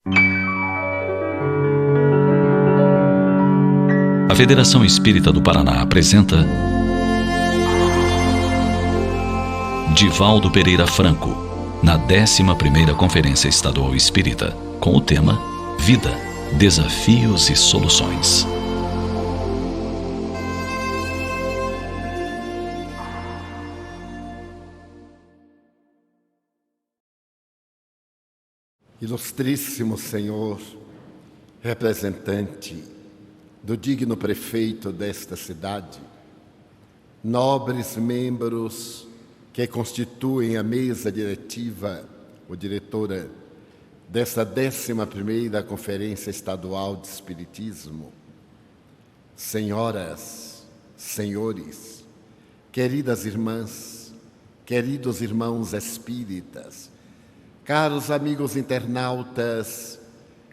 A Federação Espírita do Paraná apresenta Divaldo Pereira Franco, na 11ª Conferência Estadual Espírita, com o tema Vida, Desafios e Soluções. Ilustríssimo Senhor, representante do digno prefeito desta cidade, nobres membros que constituem a mesa diretiva ou diretora desta 11ª Conferência Estadual de Espiritismo, senhoras, senhores, queridas irmãs, queridos irmãos espíritas, caros amigos internautas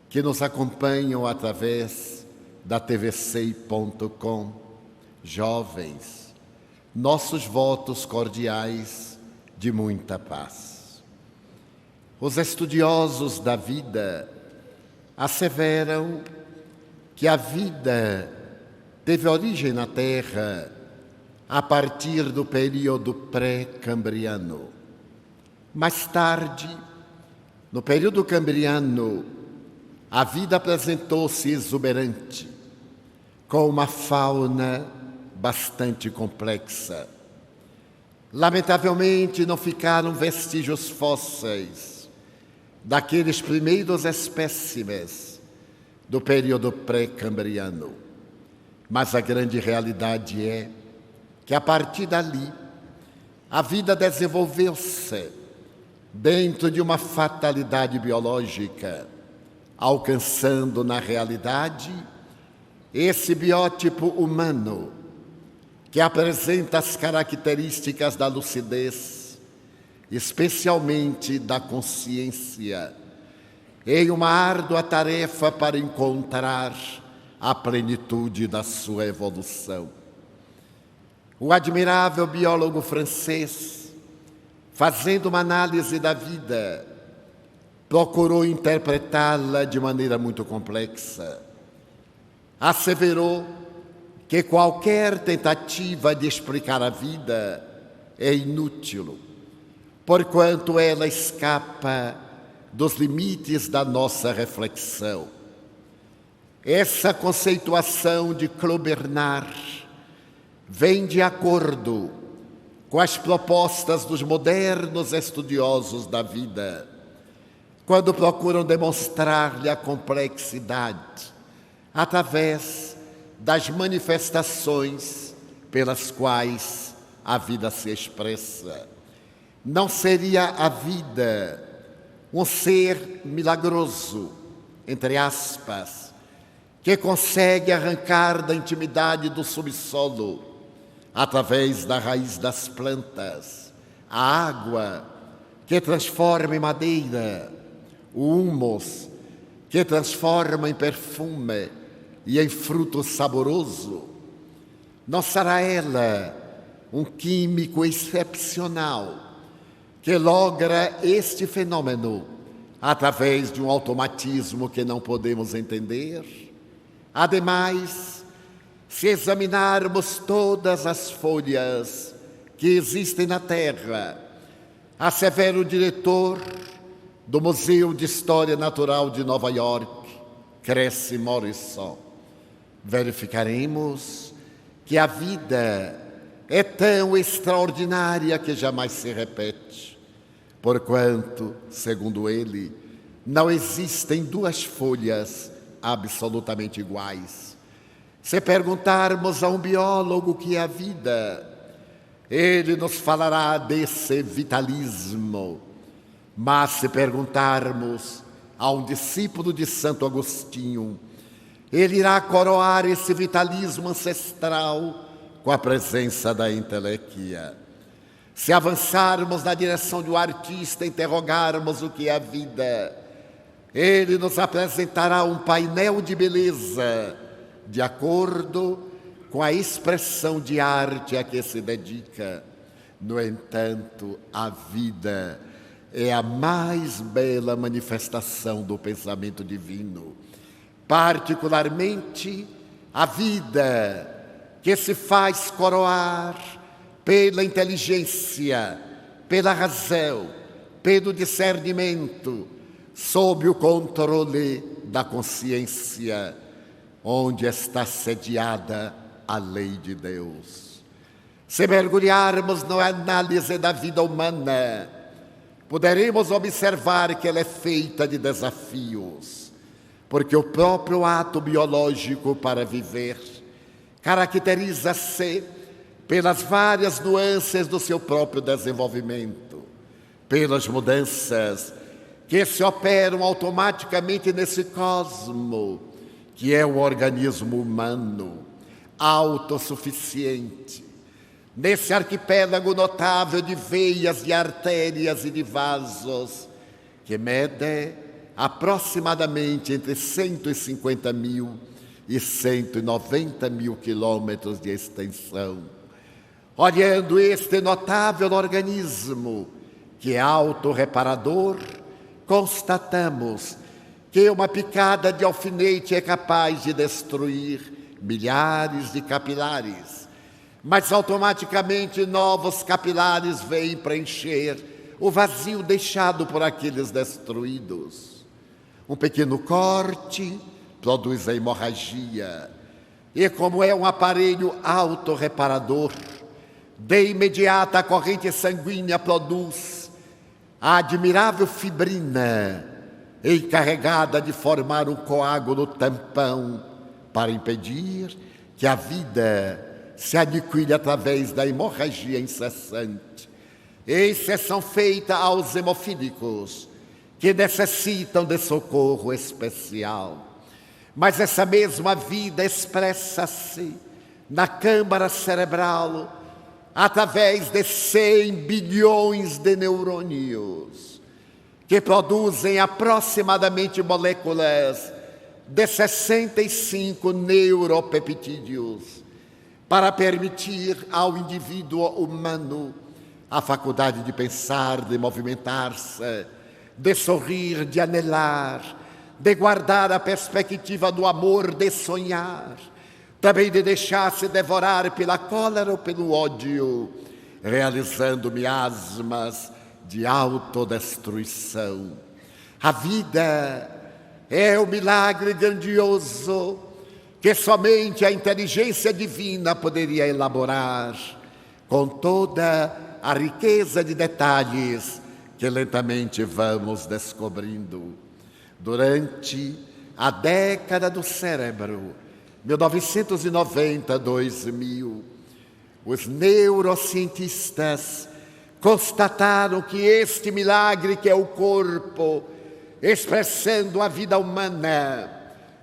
que nos acompanham através da tvc.com, jovens, nossos votos cordiais de muita paz. Os estudiosos da vida asseveram que a vida teve origem na Terra a partir do período pré-cambriano. Mais tarde, no período cambriano, a vida apresentou-se exuberante, com uma fauna bastante complexa. Lamentavelmente, não ficaram vestígios fósseis daqueles primeiros espécimes do período pré-cambriano. Mas a grande realidade é que, a partir dali, a vida desenvolveu-se dentro de uma fatalidade biológica, alcançando na realidade esse biótipo humano que apresenta as características da lucidez, especialmente da consciência, em uma árdua tarefa para encontrar a plenitude da sua evolução. O admirável biólogo francês, fazendo uma análise da vida, procurou interpretá-la de maneira muito complexa. Asseverou que qualquer tentativa de explicar a vida é inútil, porquanto ela escapa dos limites da nossa reflexão. Essa conceituação de Claude Bernard vem de acordo com as propostas dos modernos estudiosos da vida, quando procuram demonstrar-lhe a complexidade através das manifestações pelas quais a vida se expressa. Não seria a vida um ser milagroso, entre aspas, que consegue arrancar da intimidade do subsolo, através da raiz das plantas, a água que transforma em madeira, o húmus que transforma em perfume e em fruto saboroso? Não será ela um químico excepcional que logra este fenômeno através de um automatismo que não podemos entender? Ademais, se examinarmos todas as folhas que existem na Terra, assevera o diretor do Museu de História Natural de Nova York, Cressy Morrison, verificaremos que a vida é tão extraordinária que jamais se repete, porquanto, segundo ele, não existem duas folhas absolutamente iguais. Se perguntarmos a um biólogo o que é a vida, ele nos falará desse vitalismo. Mas se perguntarmos a um discípulo de Santo Agostinho, ele irá coroar esse vitalismo ancestral com a presença da entelequia. Se avançarmos na direção de um artista e interrogarmos o que é a vida, ele nos apresentará um painel de beleza de acordo com a expressão de arte a que se dedica. No entanto, a vida é a mais bela manifestação do pensamento divino, particularmente a vida que se faz coroar pela inteligência, pela razão, pelo discernimento, sob o controle da consciência, onde está sediada a lei de Deus. Se mergulharmos na análise da vida humana, poderemos observar que ela é feita de desafios, porque o próprio ato biológico para viver caracteriza-se pelas várias nuances do seu próprio desenvolvimento, pelas mudanças que se operam automaticamente nesse cosmo, que é o organismo humano, autossuficiente, nesse arquipélago notável de veias, de artérias e de vasos, que mede aproximadamente entre 150 mil e 190 mil quilômetros de extensão. Olhando este notável organismo, que é autorreparador, constatamos que uma picada de alfinete é capaz de destruir milhares de capilares, mas automaticamente novos capilares vêm preencher o vazio deixado por aqueles destruídos. Um pequeno corte produz a hemorragia, e como é um aparelho autorreparador, de imediato a corrente sanguínea produz a admirável fibrina, encarregada de formar um coágulo tampão para impedir que a vida se aniquile através da hemorragia incessante. Exceção feita aos hemofílicos, que necessitam de socorro especial. Mas essa mesma vida expressa-se na câmara cerebral através de 100 bilhões de neurônios, que produzem aproximadamente moléculas de 65 neuropeptídeos, para permitir ao indivíduo humano a faculdade de pensar, de movimentar-se, de sorrir, de anelar, de guardar a perspectiva do amor, de sonhar, também de deixar-se devorar pela cólera ou pelo ódio, realizando miasmas de autodestruição. A vida é um milagre grandioso que somente a inteligência divina poderia elaborar, com toda a riqueza de detalhes que lentamente vamos descobrindo. Durante a década do cérebro, 1990-2000, os neurocientistas constataram que este milagre, que é o corpo expressando a vida humana,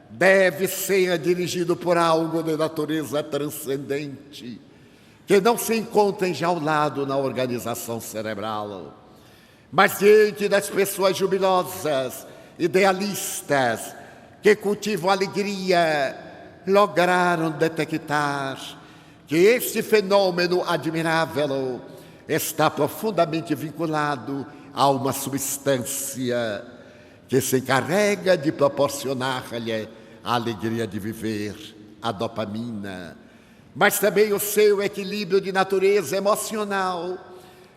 deve ser dirigido por algo de natureza transcendente, que não se encontra enjaulado na organização cerebral. Mas diante das pessoas jubilosas, idealistas, que cultivam alegria, lograram detectar que este fenômeno admirável está profundamente vinculado a uma substância que se encarrega de proporcionar-lhe a alegria de viver, a dopamina, mas também o seu equilíbrio de natureza emocional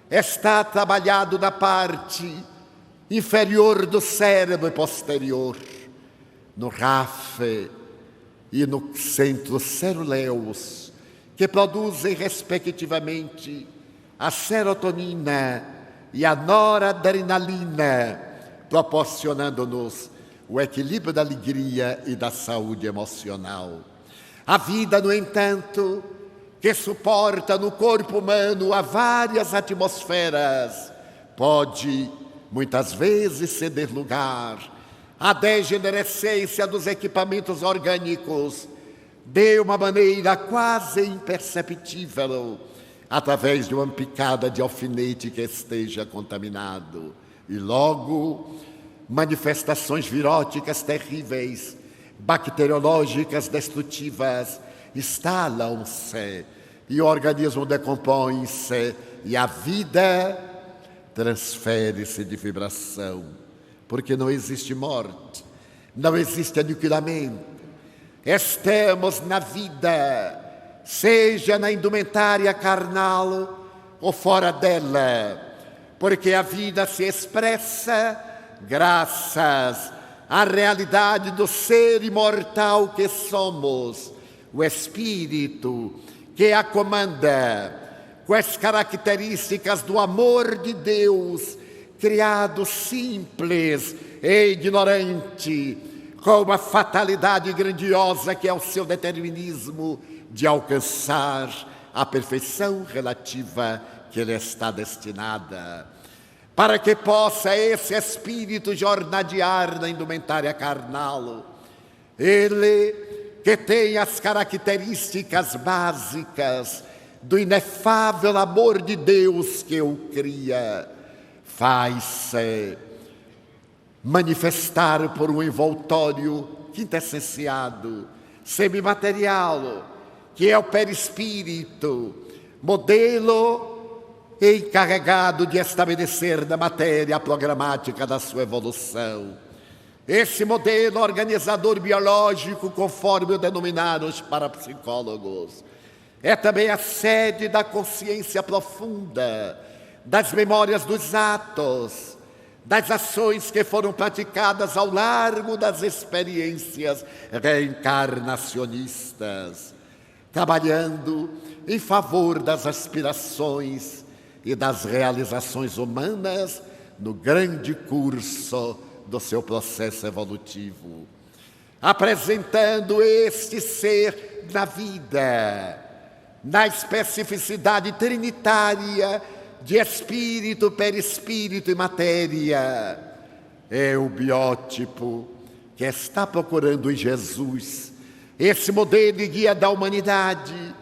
está trabalhado na parte inferior do cérebro e posterior, no RAF e no centro ceruleus, que produzem respectivamente a serotonina e a noradrenalina, proporcionando-nos o equilíbrio da alegria e da saúde emocional. A vida, no entanto, que suporta no corpo humano a várias atmosferas, pode muitas vezes ceder lugar à degenerescência dos equipamentos orgânicos de uma maneira quase imperceptível, através de uma picada de alfinete que esteja contaminado. E logo, manifestações viróticas terríveis, bacteriológicas destrutivas, instalam-se e o organismo decompõe-se e a vida transfere-se de vibração, porque não existe morte, não existe aniquilamento. Estamos na vida, seja na indumentária carnal ou fora dela, porque a vida se expressa graças à realidade do ser imortal que somos, o Espírito que a comanda, com as características do amor de Deus, criado simples e ignorante, com uma fatalidade grandiosa que é o seu determinismo de alcançar a perfeição relativa que lhe está destinada, para que possa esse espírito jornadear na indumentária carnal. Ele que tem as características básicas do inefável amor de Deus que o cria, faz-se manifestar por um envoltório quintessenciado, semimaterial, que é o perispírito, modelo encarregado de estabelecer na matéria a programática da sua evolução. Esse modelo organizador biológico, conforme o denominaram os parapsicólogos, é também a sede da consciência profunda, das memórias dos atos, das ações que foram praticadas ao largo das experiências reencarnacionistas, trabalhando em favor das aspirações e das realizações humanas no grande curso do seu processo evolutivo, apresentando este ser na vida, na especificidade trinitária de espírito, perispírito e matéria. É o biótipo que está procurando em Jesus esse modelo e guia da humanidade,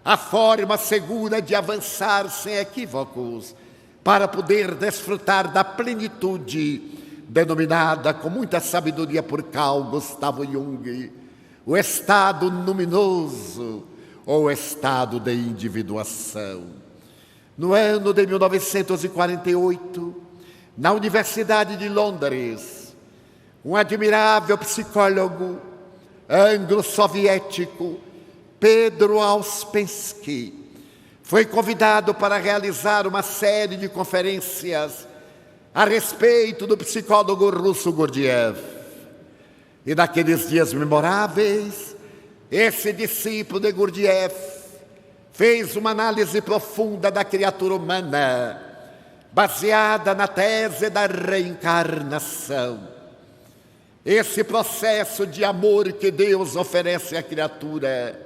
a forma segura de avançar sem equívocos, para poder desfrutar da plenitude, denominada com muita sabedoria por Carl Gustavo Jung, o estado luminoso ou estado de individuação. No ano de 1948, na Universidade de Londres, um admirável psicólogo anglo-soviético, Pedro Ouspensky, foi convidado para realizar uma série de conferências a respeito do psicólogo russo Gurdjieff. E naqueles dias memoráveis, esse discípulo de Gurdjieff fez uma análise profunda da criatura humana, baseada na tese da reencarnação. Esse processo de amor que Deus oferece à criatura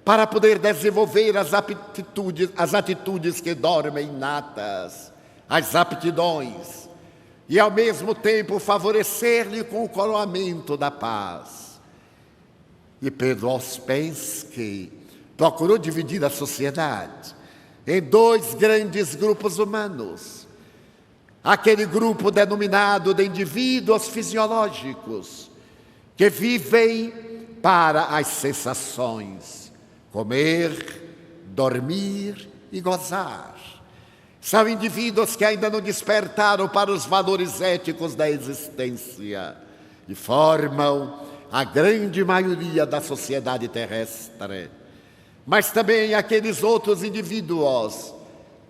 para poder desenvolver as atitudes que dormem inatas, as aptidões, e ao mesmo tempo favorecer-lhe com o coroamento da paz. E Pedro Ouspensky procurou dividir a sociedade em dois grandes grupos humanos. Aquele grupo denominado de indivíduos fisiológicos, que vivem para as sensações, comer, dormir e gozar. São indivíduos que ainda não despertaram para os valores éticos da existência e formam a grande maioria da sociedade terrestre. Mas também aqueles outros indivíduos,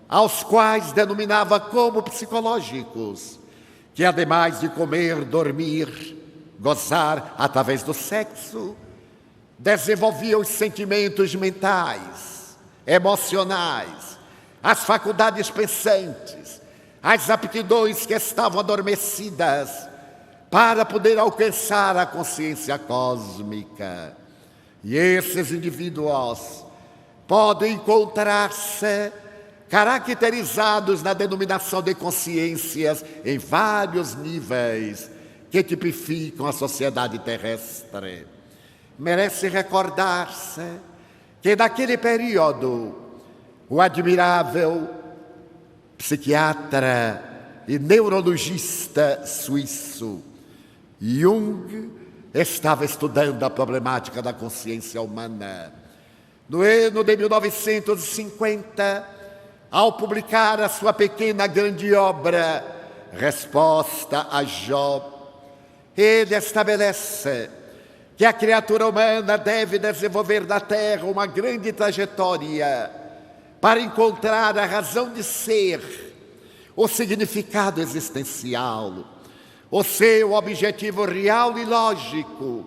aos quais denominava como psicológicos, que ademais de comer, dormir, gozar através do sexo, desenvolviam os sentimentos mentais, emocionais, as faculdades pensantes, as aptidões que estavam adormecidas para poder alcançar a consciência cósmica. E esses indivíduos podem encontrar-se caracterizados na denominação de consciências em vários níveis que tipificam a sociedade terrestre. Merece recordar-se que naquele período o admirável psiquiatra e neurologista suíço Jung estava estudando a problemática da consciência humana. No ano de 1950, ao publicar a sua pequena grande obra, Resposta a Jó, ele estabelece que a criatura humana deve desenvolver na Terra uma grande trajetória para encontrar a razão de ser, o significado existencial, o seu objetivo real e lógico,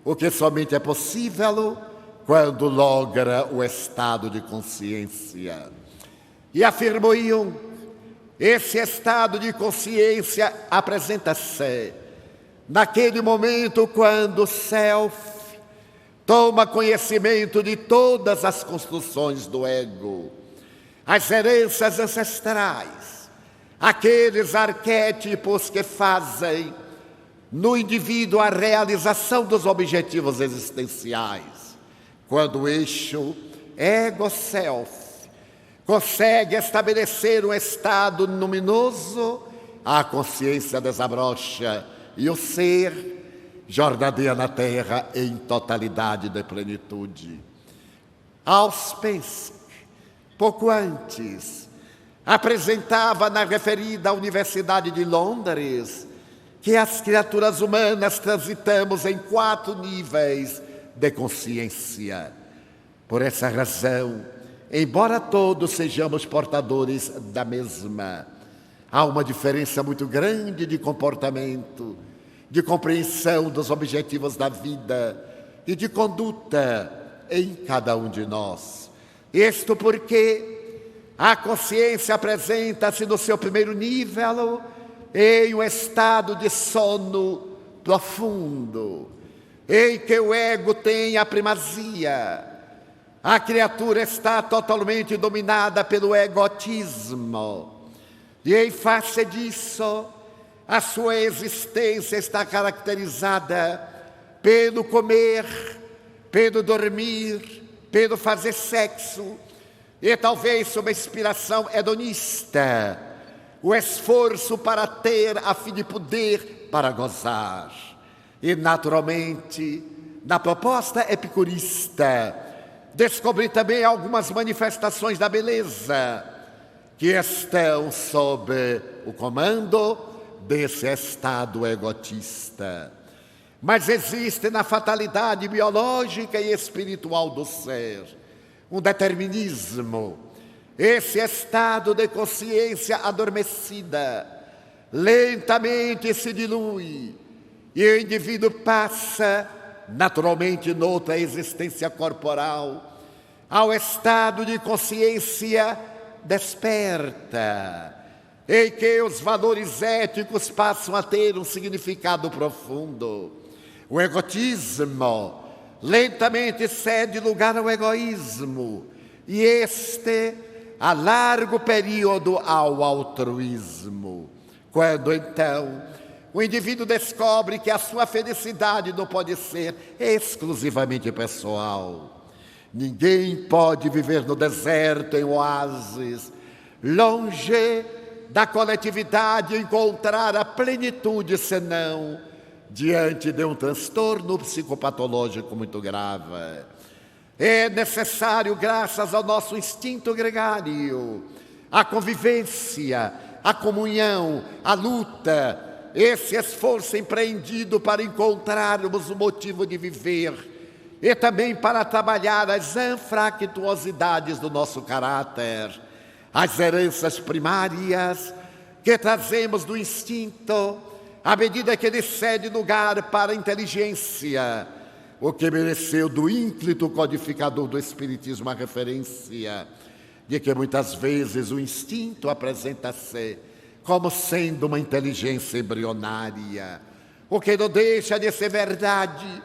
o que somente é possível quando logra o estado de consciência. E afirmou Jung, esse estado de consciência apresenta-se naquele momento quando o self toma conhecimento de todas as construções do ego, as heranças ancestrais, aqueles arquétipos que fazem no indivíduo a realização dos objetivos existenciais. Quando o eixo ego-self consegue estabelecer um estado luminoso, a consciência desabrocha e o ser jornadeia na Terra em totalidade de plenitude. Auspensky, pouco antes, apresentava na referida Universidade de Londres que as criaturas humanas transitamos em 4 níveis de consciência. Por essa razão, embora todos sejamos portadores da mesma, há uma diferença muito grande de comportamento, de compreensão dos objetivos da vida e de conduta em cada um de nós. Isto porque a consciência apresenta-se no seu primeiro nível em um estado de sono profundo, em que o ego tem a primazia. A criatura está totalmente dominada pelo egotismo. E em face disso, a sua existência está caracterizada pelo comer, pelo dormir, pelo fazer sexo e talvez sob a inspiração hedonista, o esforço para ter a fim de poder para gozar. E naturalmente, na proposta epicurista, descobri também algumas manifestações da beleza que estão sob o comando desse estado egotista. Mas existe na fatalidade biológica e espiritual do ser um determinismo. Esse estado de consciência adormecida lentamente se dilui e o indivíduo passa naturalmente noutra existência corporal ao estado de consciência desperta, em que os valores éticos passam a ter um significado profundo. O egotismo lentamente cede lugar ao egoísmo e este, a largo período, ao altruísmo. Quando então o indivíduo descobre que a sua felicidade não pode ser exclusivamente pessoal. Ninguém pode viver no deserto, em oásis, longe da coletividade, encontrar a plenitude, senão diante de um transtorno psicopatológico muito grave. É necessário, graças ao nosso instinto gregário, a convivência, a comunhão, a luta, esse esforço empreendido para encontrarmos o motivo de viver e também para trabalhar as anfractuosidades do nosso caráter, as heranças primárias que trazemos do instinto, à medida que ele cede lugar para a inteligência, o que mereceu do ínclito codificador do Espiritismo a referência de que muitas vezes o instinto apresenta-se como sendo uma inteligência embrionária, o que não deixa de ser verdade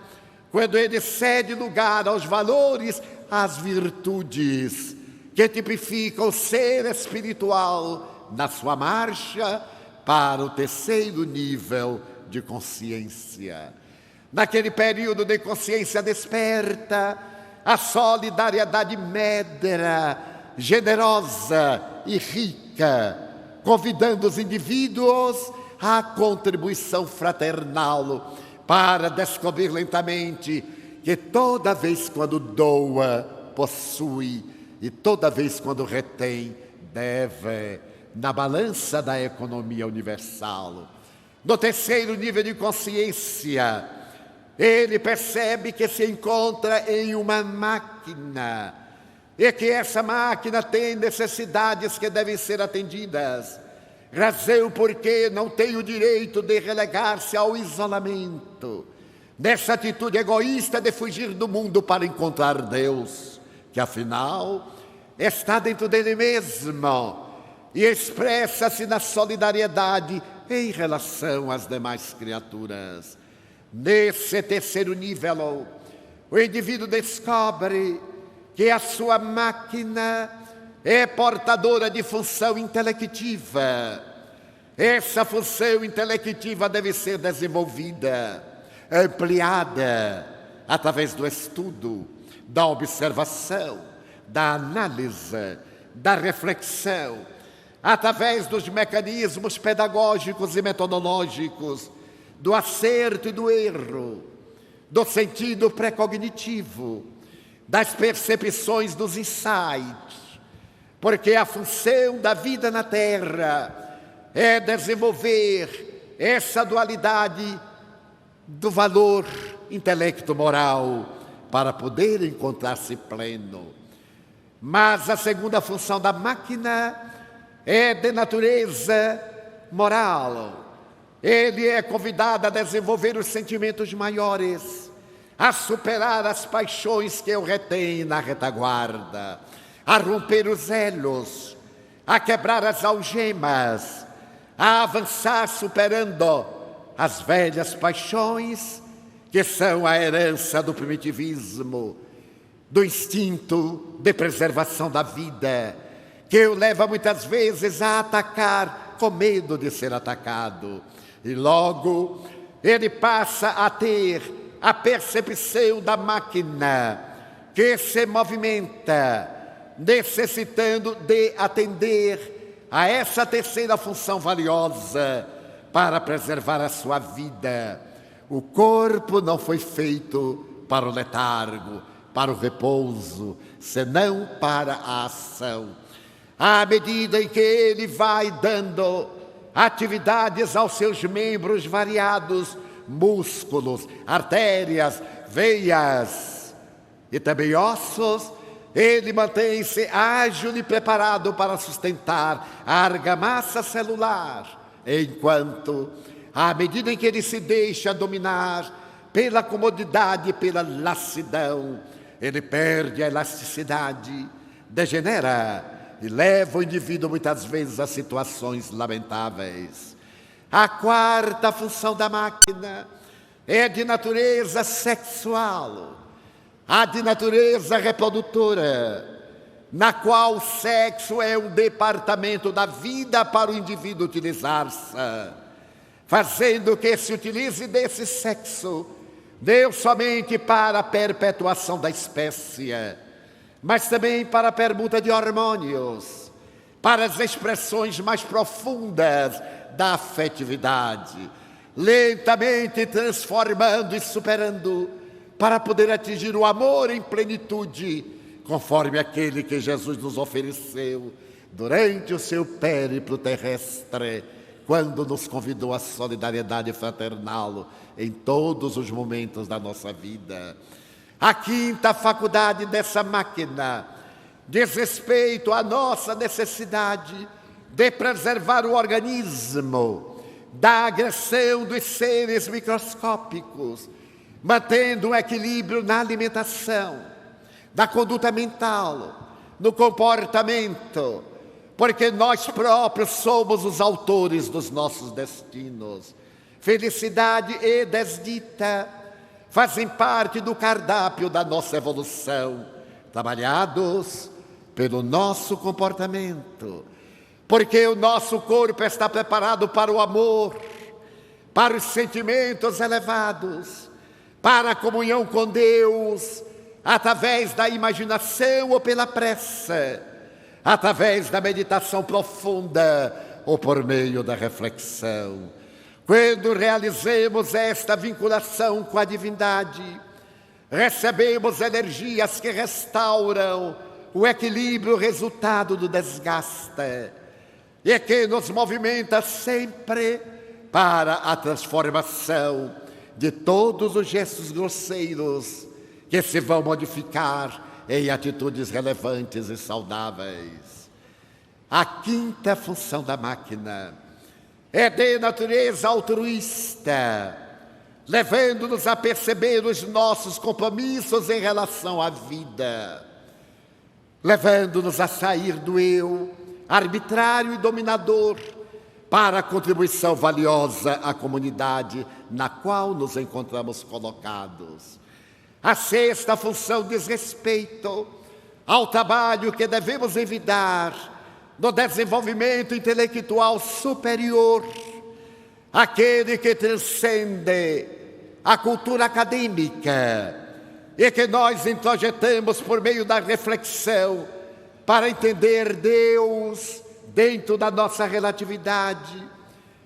quando ele cede lugar aos valores, às virtudes que tipificam o ser espiritual na sua marcha para o terceiro nível de consciência. Naquele período de consciência desperta, a solidariedade medra, generosa e rica, convidando os indivíduos à contribuição fraternal para descobrir lentamente que toda vez quando doa, possui, e toda vez quando retém, deve, na balança da economia universal, no terceiro nível de consciência, ele percebe que se encontra em uma máquina e que essa máquina tem necessidades que devem ser atendidas, razão porque não tem o direito de relegar-se ao isolamento, nessa atitude egoísta de fugir do mundo para encontrar Deus, que afinal está dentro dele mesmo e expressa-se na solidariedade em relação às demais criaturas. Nesse terceiro nível, o indivíduo descobre que a sua máquina é portadora de função intelectiva. Essa função intelectiva deve ser desenvolvida, ampliada, através do estudo, da observação, da análise, da reflexão, através dos mecanismos pedagógicos e metodológicos, do acerto e do erro, do sentido pré-cognitivo, das percepções dos insights, porque a função da vida na Terra é desenvolver essa dualidade do valor intelecto-moral para poder encontrar-se pleno. Mas a segunda função da máquina é de natureza moral. Ele é convidado a desenvolver os sentimentos maiores, a superar as paixões que o retêm na retaguarda, a romper os elos, a quebrar as algemas, a avançar superando as velhas paixões que são a herança do primitivismo, do instinto de preservação da vida, que o leva muitas vezes a atacar com medo de ser atacado. E logo ele passa a ter a percepção da máquina que se movimenta, necessitando de atender a essa terceira função valiosa para preservar a sua vida. O corpo não foi feito para o letargo, para o repouso, senão para a ação. À medida em que ele vai dando atividades aos seus membros variados, músculos, artérias, veias e também ossos, ele mantém-se ágil e preparado para sustentar a argamassa celular, enquanto, à medida em que ele se deixa dominar pela comodidade e pela lassidão, ele perde a elasticidade, degenera e leva o indivíduo muitas vezes a situações lamentáveis. A quarta função da máquina é de natureza sexual, a de natureza reprodutora, na qual o sexo é um departamento da vida para o indivíduo utilizar-se, fazendo que se utilize desse sexo não somente para a perpetuação da espécie, mas também para a permuta de hormônios, para as expressões mais profundas da afetividade, lentamente transformando e superando para poder atingir o amor em plenitude, conforme aquele que Jesus nos ofereceu durante o seu périplo terrestre, quando nos convidou à solidariedade fraternal em todos os momentos da nossa vida. A quinta faculdade dessa máquina diz respeito à nossa necessidade de preservar o organismo da agressão dos seres microscópicos, mantendo um equilíbrio na alimentação, da conduta mental, no comportamento, porque nós próprios somos os autores dos nossos destinos. Felicidade e desdita fazem parte do cardápio da nossa evolução, trabalhados pelo nosso comportamento, porque o nosso corpo está preparado para o amor, para os sentimentos elevados, para a comunhão com Deus, através da imaginação ou pela prece, através da meditação profunda ou por meio da reflexão. Quando realizemos esta vinculação com a divindade, recebemos energias que restauram o equilíbrio resultado do desgaste e que nos movimenta sempre para a transformação de todos os gestos grosseiros que se vão modificar em atitudes relevantes e saudáveis. A quinta função da máquina é de natureza altruísta, levando-nos a perceber os nossos compromissos em relação à vida, levando-nos a sair do eu arbitrário e dominador para a contribuição valiosa à comunidade na qual nos encontramos colocados. A sexta função diz respeito ao trabalho que devemos evitar no desenvolvimento intelectual superior, aquele que transcende a cultura acadêmica e que nós introjetamos por meio da reflexão para entender Deus dentro da nossa relatividade,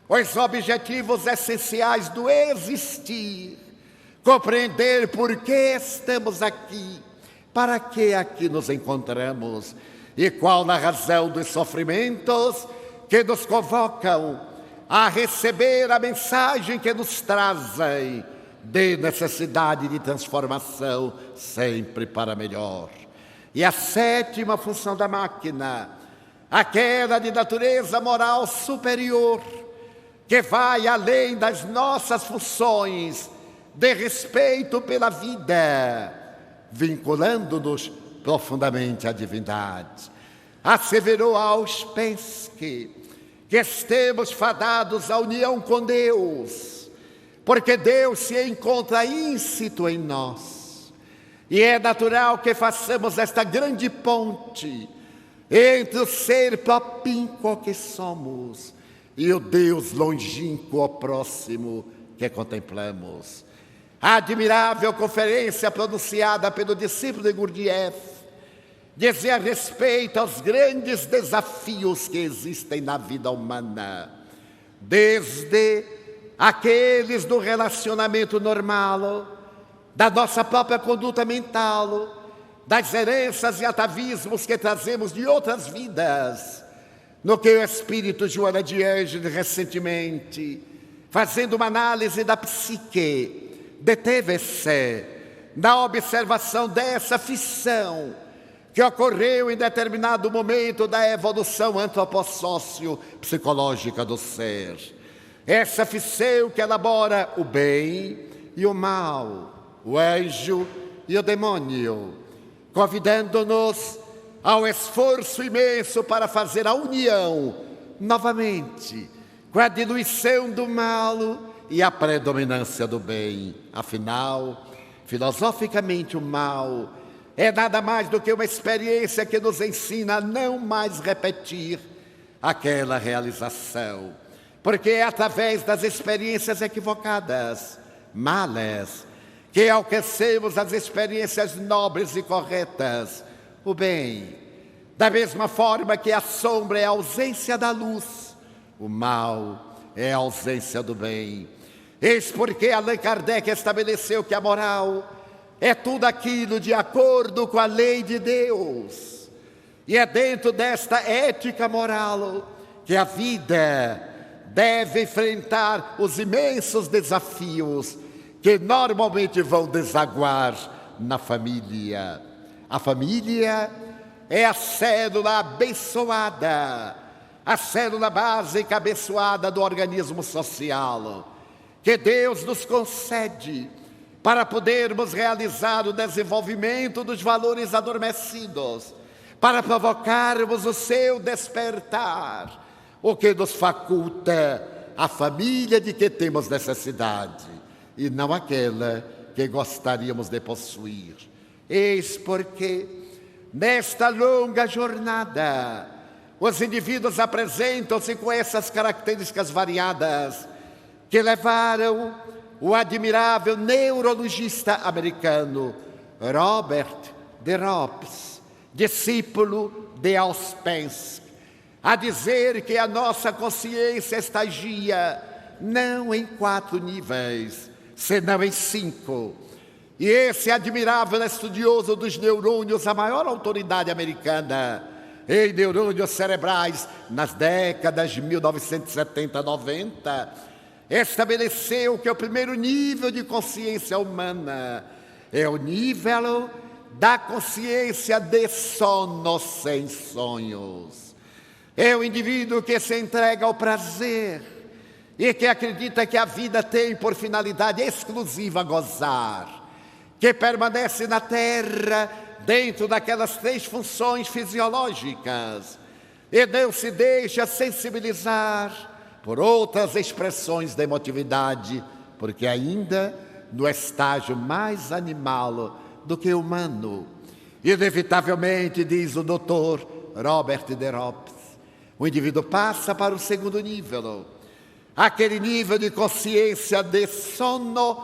os objetivos essenciais do existir, compreender por que estamos aqui, para que aqui nos encontramos e qual a razão dos sofrimentos que nos convocam a receber a mensagem que nos trazem de necessidade de transformação sempre para melhor. E a sétima função da máquina, aquela de natureza moral superior, que vai além das nossas funções de respeito pela vida, vinculando-nos profundamente à divindade. Asseverou Auspensky que estemos fadados à união com Deus, porque Deus se encontra íncito em nós. E é natural que façamos esta grande ponte entre o ser propínquo que somos e o Deus longínquo próximo que contemplamos. A admirável conferência pronunciada pelo discípulo de Gurdjieff dizia respeito aos grandes desafios que existem na vida humana, desde aqueles do relacionamento normal, da nossa própria conduta mental, das heranças e atavismos que trazemos de outras vidas, no que o espírito Joana de Ângeles recentemente, fazendo uma análise da psique, deteve-se na observação dessa fissão que ocorreu em determinado momento da evolução antropossócio-psicológica do ser. Essa fissão que elabora o bem e o mal, o anjo e o demônio, convidando-nos ao esforço imenso para fazer a união, novamente, com a diluição do mal e a predominância do bem. Afinal, filosoficamente, o mal é nada mais do que uma experiência que nos ensina a não mais repetir aquela realização. Porque é através das experiências equivocadas, malas, que alcancemos as experiências nobres e corretas, o bem. Da mesma forma que a sombra é a ausência da luz, o mal é a ausência do bem. Eis porque Allan Kardec estabeleceu que a moral é tudo aquilo de acordo com a lei de Deus. E é dentro desta ética moral que a vida deve enfrentar os imensos desafios que normalmente vão desaguar na família. A família é a célula abençoada, a célula básica abençoada do organismo social, que Deus nos concede para podermos realizar o desenvolvimento dos valores adormecidos, para provocarmos o seu despertar, o que nos faculta a família de que temos necessidade, e não aquela que gostaríamos de possuir. Eis porque, nesta longa jornada, os indivíduos apresentam-se com essas características variadas que levaram o admirável neurologista americano Robert de Rops, discípulo de Auspensky, a dizer que a nossa consciência estagia não em 4 níveis, senão em 5. E esse admirável estudioso dos neurônios, a maior autoridade americana em neurônios cerebrais, nas décadas de 1970-90, estabeleceu que o primeiro nível de consciência humana é o nível da consciência de sono sem sonhos. É o indivíduo que se entrega ao prazer e que acredita que a vida tem por finalidade exclusiva gozar, que permanece na Terra dentro daquelas 3 funções fisiológicas e não se deixa sensibilizar por outras expressões de emotividade, porque ainda no estágio mais animal do que humano. Inevitavelmente, diz o doutor Robert de Ropes, o indivíduo passa para o segundo nível, aquele nível de consciência de sono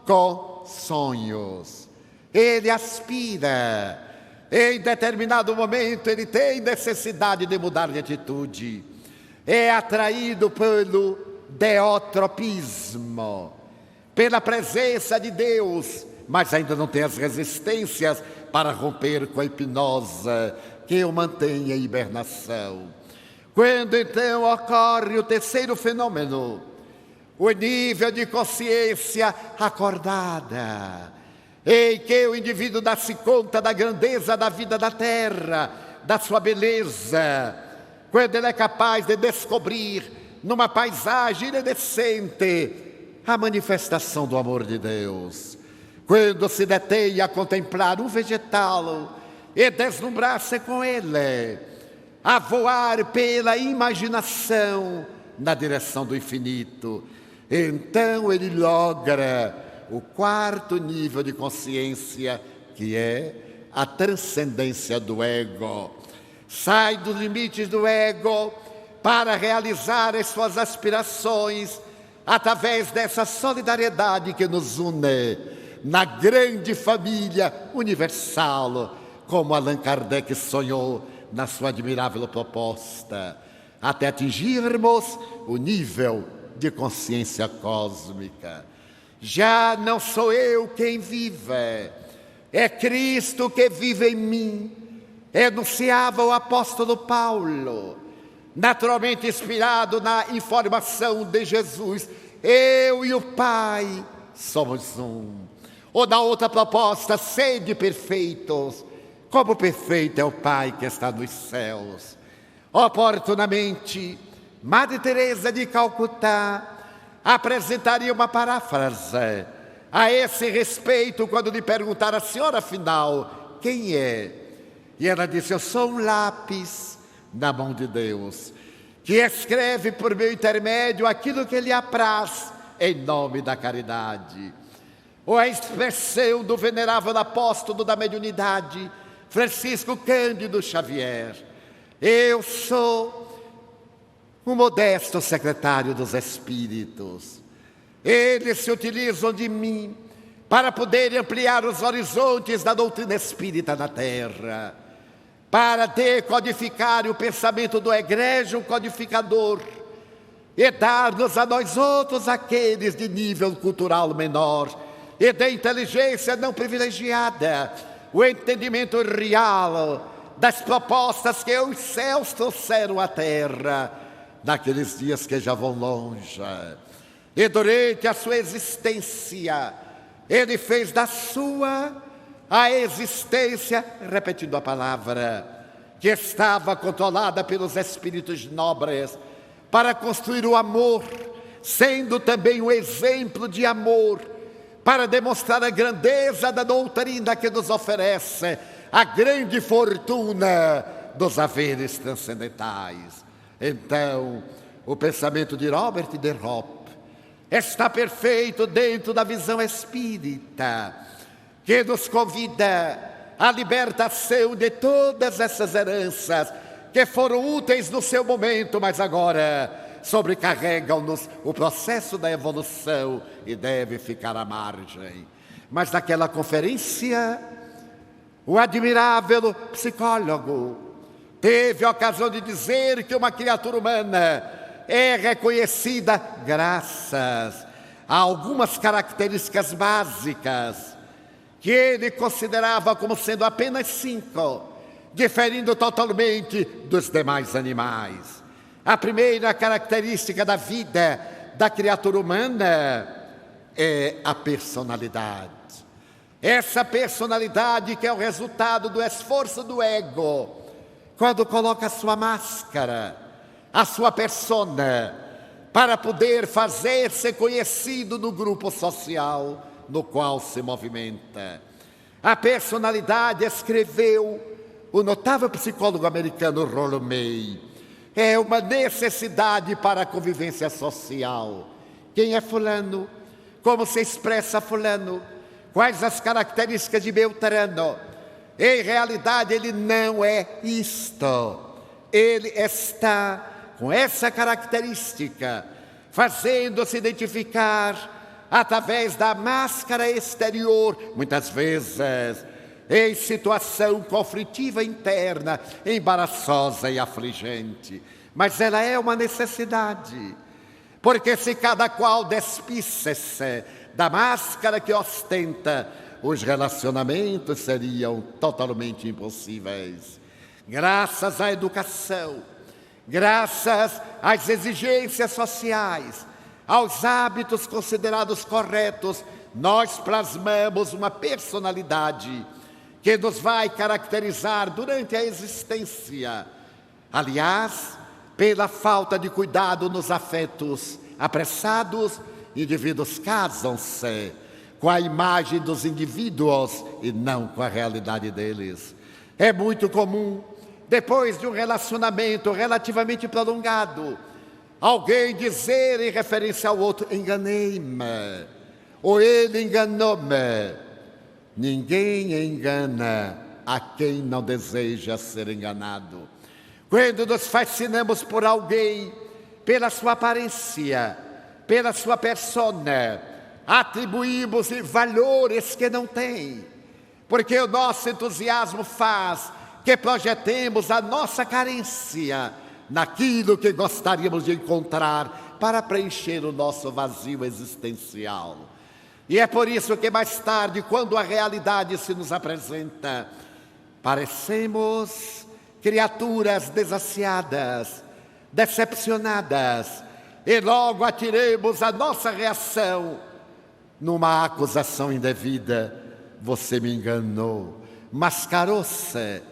com sonhos. Ele aspira, em determinado momento ele tem necessidade de mudar de atitude, é atraído pelo deotropismo, pela presença de Deus, mas ainda não tem as resistências para romper com a hipnose que o mantém em hibernação. Quando então ocorre o terceiro fenômeno, o nível de consciência acordada, em que o indivíduo dá-se conta da grandeza da vida da terra, da sua beleza, quando ele é capaz de descobrir numa paisagem iridescente a manifestação do amor de Deus, quando se detém a contemplar um vegetal e deslumbrar-se com ele, a voar pela imaginação na direção do infinito, então ele logra o quarto nível de consciência, que é a transcendência do ego. Sai dos limites do ego para realizar as suas aspirações através dessa solidariedade que nos une na grande família universal, como Allan Kardec sonhou na sua admirável proposta, até atingirmos o nível de consciência cósmica. Já não sou eu quem vive, é Cristo que vive em mim, enunciava o apóstolo Paulo, naturalmente inspirado na informação de Jesus: eu e o Pai somos um. Ou na outra proposta: sede perfeitos, como perfeito é o Pai que está nos céus. Oportunamente, Madre Teresa de Calcutá apresentaria uma paráfrase a esse respeito quando lhe perguntaram: a senhora, afinal, quem é? E ela disse: eu sou um lápis na mão de Deus, que escreve por meu intermédio aquilo que lhe apraz em nome da caridade. Ou a expressão do venerável apóstolo da mediunidade, Francisco Cândido Xavier: eu sou um modesto secretário dos Espíritos. Eles se utilizam de mim para poderem ampliar os horizontes da doutrina espírita na Terra, para decodificar o pensamento do egrégio codificador e dar-nos a nós outros, aqueles de nível cultural menor e de inteligência não privilegiada, o entendimento real das propostas que os céus trouxeram à Terra naqueles dias que já vão longe. E durante a sua existência, ele fez da sua a existência, repetindo a palavra, que estava controlada pelos espíritos nobres, para construir o amor, sendo também um exemplo de amor, para demonstrar a grandeza da doutrina que nos oferece a grande fortuna dos haveres transcendentais. Então, o pensamento de Robert de Ropp está perfeito dentro da visão espírita, que nos convida à libertação de todas essas heranças que foram úteis no seu momento, mas agora sobrecarregam-nos o processo da evolução e devem ficar à margem. Mas naquela conferência, o admirável psicólogo teve a ocasião de dizer que uma criatura humana é reconhecida graças a algumas características básicas que ele considerava como sendo apenas 5, diferindo totalmente dos demais animais. A primeira característica da vida da criatura humana é a personalidade. Essa personalidade que é o resultado do esforço do ego, quando coloca a sua máscara, a sua persona, para poder fazer-se conhecido no grupo social no qual se movimenta. A personalidade, escreveu o notável psicólogo americano Rollo May, é uma necessidade para a convivência social. Quem é fulano? Como se expressa fulano? Quais as características de Beltrano? Em realidade, ele não é isto. Ele está com essa característica, fazendo-se identificar através da máscara exterior, muitas vezes em situação conflitiva interna, embaraçosa e afligente. Mas ela é uma necessidade, porque se cada qual despisse-se da máscara que ostenta, os relacionamentos seriam totalmente impossíveis. Graças à educação, graças às exigências sociais, aos hábitos considerados corretos, nós plasmamos uma personalidade que nos vai caracterizar durante a existência. Aliás, pela falta de cuidado nos afetos apressados, indivíduos casam-se com a imagem dos indivíduos e não com a realidade deles. É muito comum, depois de um relacionamento relativamente prolongado, alguém dizer em referência ao outro: enganei-me, ou ele enganou-me. Ninguém engana a quem não deseja ser enganado. Quando nos fascinamos por alguém, pela sua aparência, pela sua persona, atribuímos valores que não tem, porque o nosso entusiasmo faz que projetemos a nossa carência naquilo que gostaríamos de encontrar para preencher o nosso vazio existencial. E é por isso que mais tarde, quando a realidade se nos apresenta, parecemos criaturas desaciadas, decepcionadas, e logo atiremos a nossa reação numa acusação indevida. Você me enganou, mascarou-se.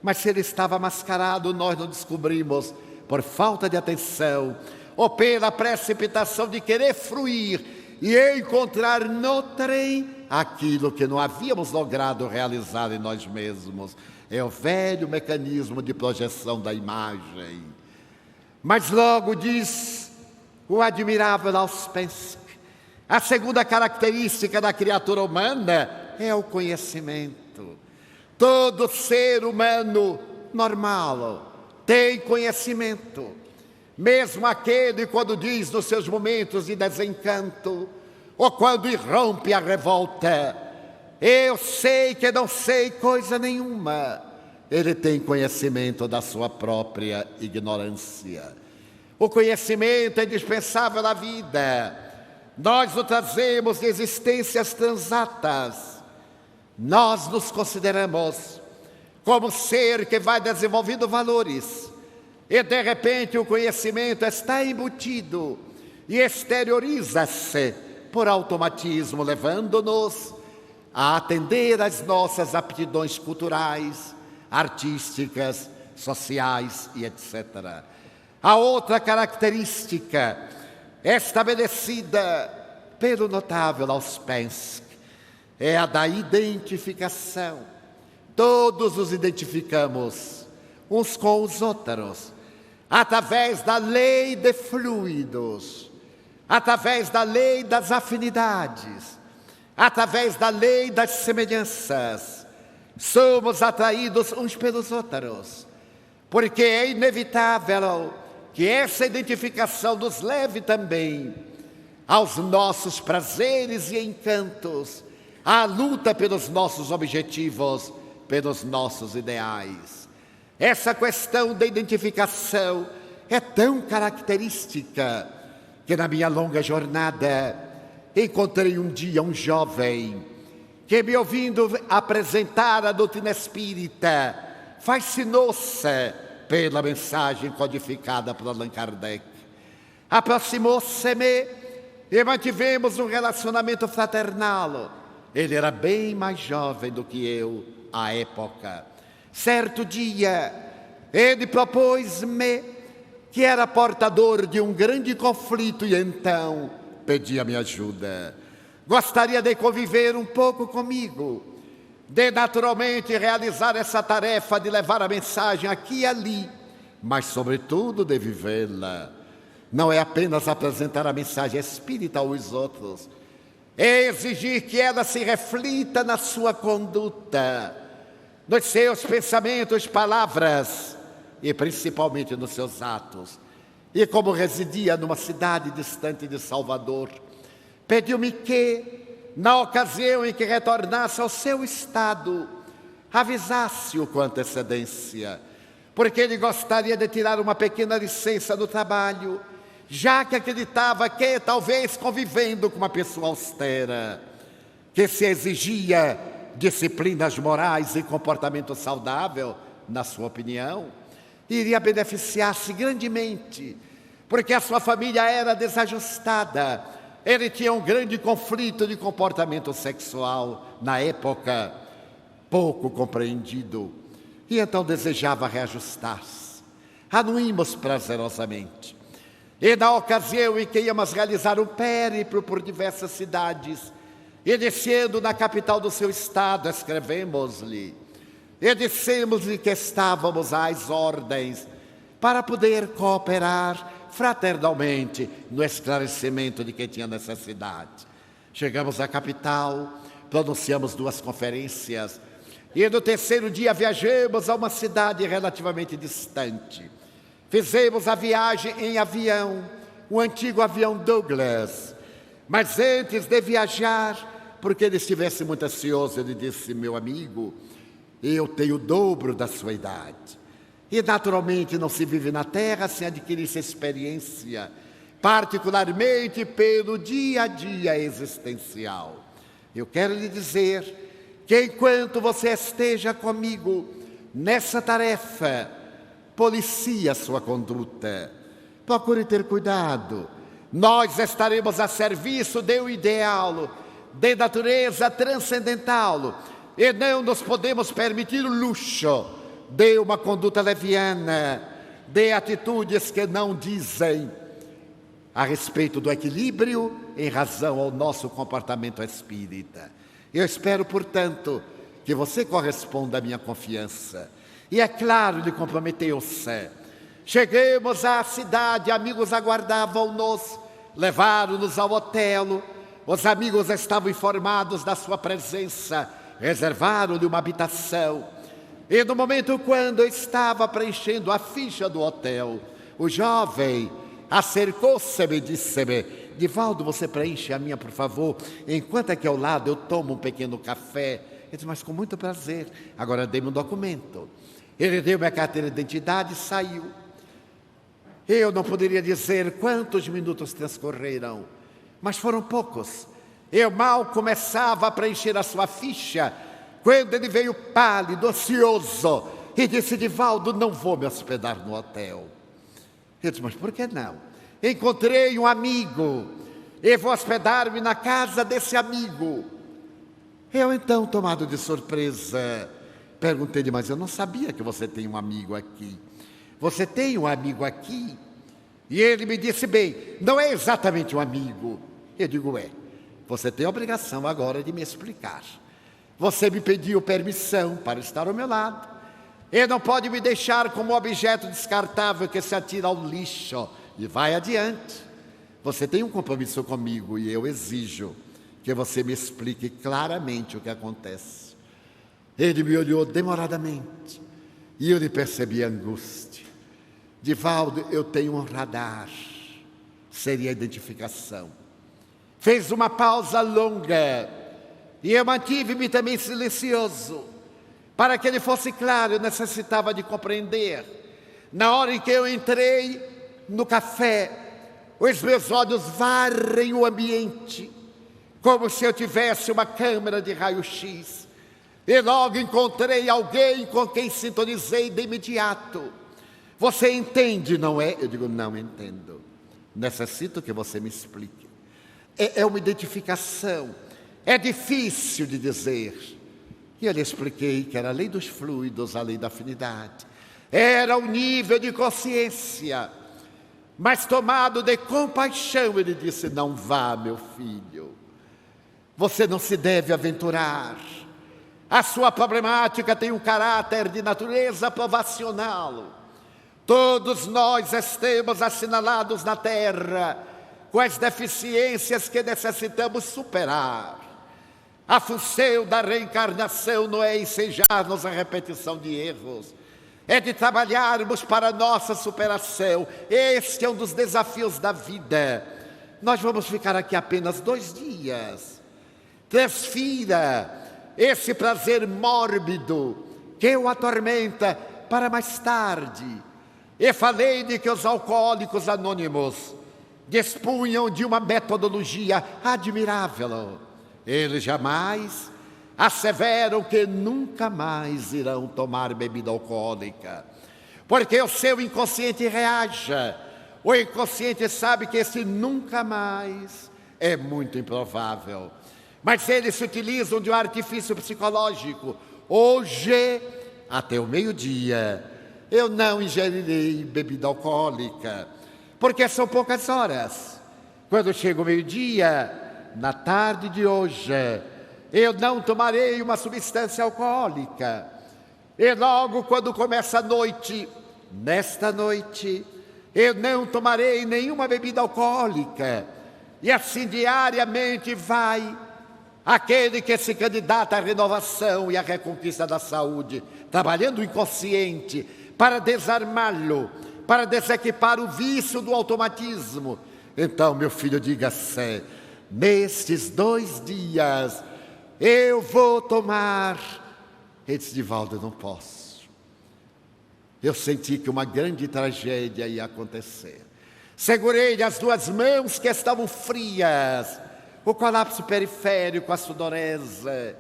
Mas se ele estava mascarado, nós não descobrimos por falta de atenção ou pela precipitação de querer fruir e encontrar no trem aquilo que não havíamos logrado realizar em nós mesmos. É o velho mecanismo de projeção da imagem. Mas logo diz o admirável Ouspensky, a segunda característica da criatura humana é o conhecimento. Todo ser humano normal tem conhecimento. Mesmo aquele quando diz nos seus momentos de desencanto, ou quando irrompe a revolta: eu sei que não sei coisa nenhuma. Ele tem conhecimento da sua própria ignorância. O conhecimento é indispensável à vida. Nós o trazemos de existências transatas. Nós nos consideramos como ser que vai desenvolvendo valores. E de repente o conhecimento está embutido e exterioriza-se por automatismo, levando-nos a atender às nossas aptidões culturais, artísticas, sociais e etc. A outra característica estabelecida pelo notável Ouspensky é a da identificação. Todos nos identificamos uns com os outros, através da lei de fluidos, através da lei das afinidades, através da lei das semelhanças. Somos atraídos uns pelos outros, porque é inevitável que essa identificação nos leve também aos nossos prazeres e encantos, à luta pelos nossos objetivos, pelos nossos ideais. Essa questão da identificação é tão característica que na minha longa jornada encontrei um dia um jovem que, me ouvindo apresentar a doutrina espírita, fascinou-se pela mensagem codificada por Allan Kardec. Aproximou-se-me e mantivemos um relacionamento fraternal. Ele era bem mais jovem do que eu à época. Certo dia, ele propôs-me que era portador de um grande conflito e então pedia minha ajuda. Gostaria de conviver um pouco comigo, de naturalmente realizar essa tarefa de levar a mensagem aqui e ali, mas sobretudo de vivê-la. Não é apenas apresentar a mensagem espírita aos outros, é exigir que ela se reflita na sua conduta, nos seus pensamentos, palavras e principalmente nos seus atos. E como residia numa cidade distante de Salvador, pediu-me que, na ocasião em que retornasse ao seu estado, avisasse-o com antecedência, porque ele gostaria de tirar uma pequena licença do trabalho, já que acreditava que, talvez convivendo com uma pessoa austera, que se exigia disciplinas morais e comportamento saudável, na sua opinião, iria beneficiar-se grandemente, porque a sua família era desajustada. Ele tinha um grande conflito de comportamento sexual na época, pouco compreendido, e então desejava reajustar-se. Anuímos prazerosamente. E na ocasião em que íamos realizar um périplo por diversas cidades, e descendo na capital do seu estado, escrevemos-lhe, e dissemos-lhe que estávamos às ordens para poder cooperar fraternalmente no esclarecimento de quem tinha necessidade. Chegamos à capital, pronunciamos 2 conferências, e no terceiro dia viajamos a uma cidade relativamente distante. Fizemos a viagem em avião, o antigo avião Douglas. Mas antes de viajar, porque ele estivesse muito ansioso, ele disse: meu amigo, eu tenho o dobro da sua idade. E naturalmente não se vive na terra sem adquirir essa experiência, particularmente pelo dia a dia existencial. Eu quero lhe dizer que enquanto você esteja comigo nessa tarefa, policie a sua conduta, procure ter cuidado. Nós estaremos a serviço de um ideal de natureza transcendental e não nos podemos permitir o luxo de uma conduta leviana, de atitudes que não dizem a respeito do equilíbrio em razão ao nosso comportamento espírita. Eu espero, portanto, que você corresponda à minha confiança. E é claro, lhe comprometeu-se. Chegamos à cidade, amigos aguardavam-nos, levaram-nos ao hotel. Os amigos estavam informados da sua presença, reservaram-lhe uma habitação. E no momento quando eu estava preenchendo a ficha do hotel, o jovem acercou-se-me e disse-me: Divaldo, você preenche a minha, por favor, enquanto aqui ao lado eu tomo um pequeno café. Eu disse: mas com muito prazer. Agora dê-me um documento. Ele deu minha carteira de identidade e saiu. Eu não poderia dizer quantos minutos transcorreram, mas foram poucos. Eu mal começava a preencher a sua ficha, quando ele veio pálido, ocioso, e disse: Divaldo, não vou me hospedar no hotel. Eu disse: mas por que não? Encontrei um amigo e vou hospedar-me na casa desse amigo. Eu então, tomado de surpresa, perguntei-lhe: mas eu não sabia que você tem um amigo aqui. Você tem um amigo aqui? E ele me disse: bem, não é exatamente um amigo. Eu digo: é. Você tem a obrigação agora de me explicar. Você me pediu permissão para estar ao meu lado. E não pode me deixar como objeto descartável que se atira ao lixo e vai adiante. Você tem um compromisso comigo e eu exijo que você me explique claramente o que acontece. Ele me olhou demoradamente e eu lhe percebi a angústia. Divaldo, eu tenho um radar, seria a identificação. Fez uma pausa longa e eu mantive-me também silencioso. Para que ele fosse claro, eu necessitava de compreender. Na hora em que eu entrei no café, os meus olhos varrem o ambiente. como se eu tivesse uma câmera de raio-x. E logo encontrei alguém com quem sintonizei de imediato. Você entende, não é? Eu digo, não entendo. Necessito que você me explique. É uma identificação. É difícil de dizer. E eu lhe expliquei que era a lei dos fluidos, a lei da afinidade. Era o nível de consciência. Mas tomado de compaixão, ele disse, não vá, meu filho. Você não se deve aventurar. A sua problemática tem um caráter de natureza provacional. Todos nós estamos assinalados na Terra com as deficiências que necessitamos superar. A função da reencarnação não é ensejar-nos a repetição de erros, é de trabalharmos para a nossa superação. Este é um dos desafios da vida. Nós vamos ficar aqui apenas 2 dias. Transfira esse prazer mórbido que o atormenta para mais tarde. E falei de que os alcoólicos anônimos dispunham de uma metodologia admirável. Eles jamais asseveram que nunca mais irão tomar bebida alcoólica, porque o seu inconsciente reaja. O inconsciente sabe que esse nunca mais é muito improvável, mas eles se utilizam de um artifício psicológico. Hoje, até o meio-dia, eu não ingerirei bebida alcoólica, porque são poucas horas. Quando chega o meio-dia, na tarde de hoje, eu não tomarei uma substância alcoólica. E logo quando começa a noite, nesta noite, eu não tomarei nenhuma bebida alcoólica. E assim diariamente vai aquele que se candidata à renovação e à reconquista da saúde, trabalhando o inconsciente para desarmá-lo, para desequipar o vício do automatismo. Então, meu filho, diga-se, nestes 2 dias, eu vou tomar. Ele disse, Divaldo, eu não posso. Eu senti que uma grande tragédia ia acontecer. Segurei-lhe as 2 mãos que estavam frias, o colapso periférico, a sudorese,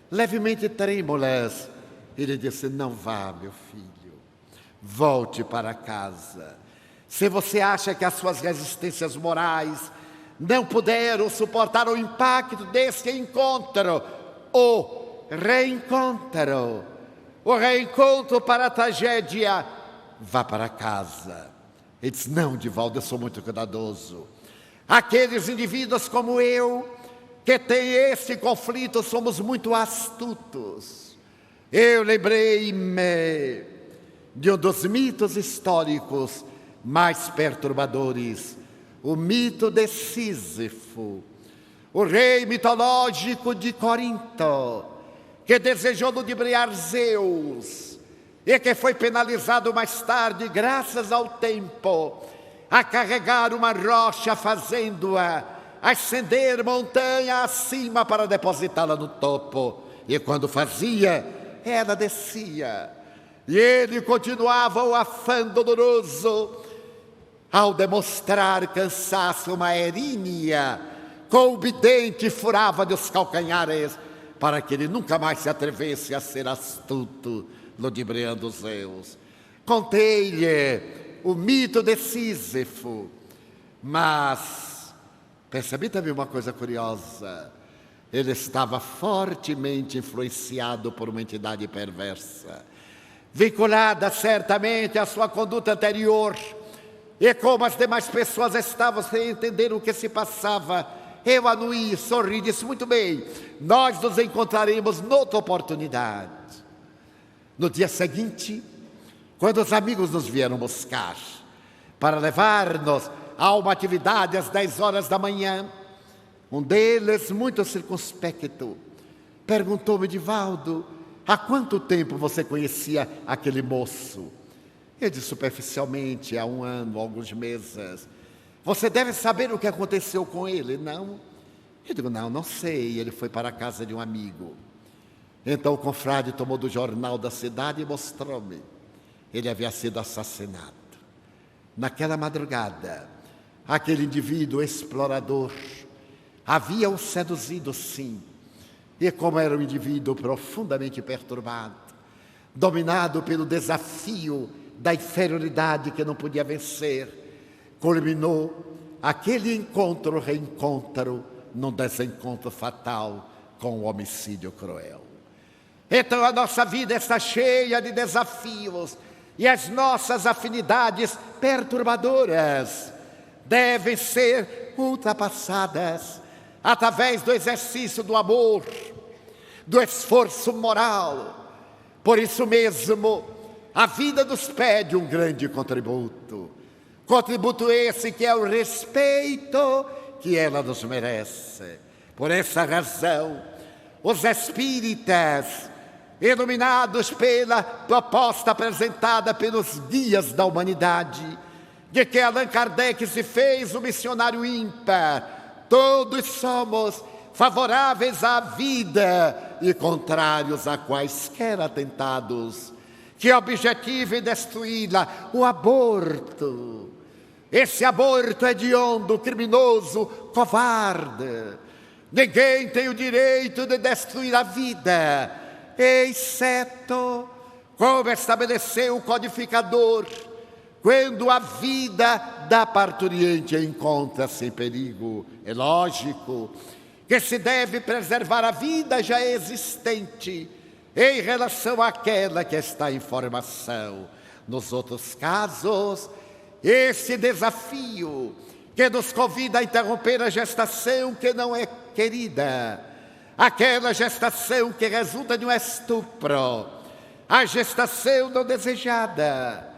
levemente trêmulas. Ele disse, não vá, meu filho, volte para casa. Se você acha que as suas resistências morais não puderam suportar o impacto deste encontro, o reencontro para a tragédia, vá para casa. Ele disse, não, Divaldo, eu sou muito cuidadoso. Aqueles indivíduos como eu, que têm esse conflito, somos muito astutos. Eu lembrei-me de um dos mitos históricos mais perturbadores, o mito de Sísifo, o rei mitológico de Corinto, que desejou ludibriar Zeus e que foi penalizado mais tarde, graças ao tempo, a carregar uma rocha, fazendo-a ascender montanha acima para depositá-la no topo. E quando fazia, ela descia. E ele continuava o afã doloroso ao demonstrar cansaço. Uma erinha com o bidente furava-lhe os calcanhares para que ele nunca mais se atrevesse a ser astuto, ludibriando Zeus. Contei-lhe o mito de Sísifo, mas percebi também uma coisa curiosa. Ele estava fortemente influenciado por uma entidade perversa, vinculada certamente à sua conduta anterior. E como as demais pessoas estavam sem entender o que se passava, eu anuí, sorri e disse, muito bem, nós nos encontraremos noutra oportunidade. No dia seguinte, quando os amigos nos vieram buscar para levar-nos a uma atividade às 10 horas da manhã, um deles, muito circunspecto, perguntou-me, Divaldo, há quanto tempo você conhecia aquele moço? Eu disse superficialmente, há 1 ano, alguns meses. Você deve saber o que aconteceu com ele, não? Eu digo, não sei, ele foi para a casa de um amigo. Então o confrade tomou do jornal da cidade e mostrou-me. Ele havia sido assassinado. Naquela madrugada, aquele indivíduo explorador havia-o seduzido, sim. E como era um indivíduo profundamente perturbado, dominado pelo desafio da inferioridade que não podia vencer, culminou aquele reencontro num desencontro fatal com o homicídio cruel. Então a nossa vida está cheia de desafios e as nossas afinidades perturbadoras devem ser ultrapassadas através do exercício do amor, do esforço moral. Por isso mesmo, a vida nos pede um grande contributo. Contributo esse que é o respeito que ela nos merece. Por essa razão, os espíritas, iluminados pela proposta apresentada pelos guias da humanidade, de que Allan Kardec se fez um missionário ímpar, todos somos favoráveis à vida e contrários a quaisquer atentados que objetivem destruí-la. O aborto. Esse aborto hediondo, criminoso, covarde. Ninguém tem o direito de destruir a vida, exceto, como estabeleceu o codificador, quando a vida da parturiente encontra-se em perigo. É lógico que se deve preservar a vida já existente em relação àquela que está em formação. Nos outros casos, esse desafio que nos convida a interromper a gestação que não é querida, aquela gestação que resulta de um estupro, a gestação não desejada,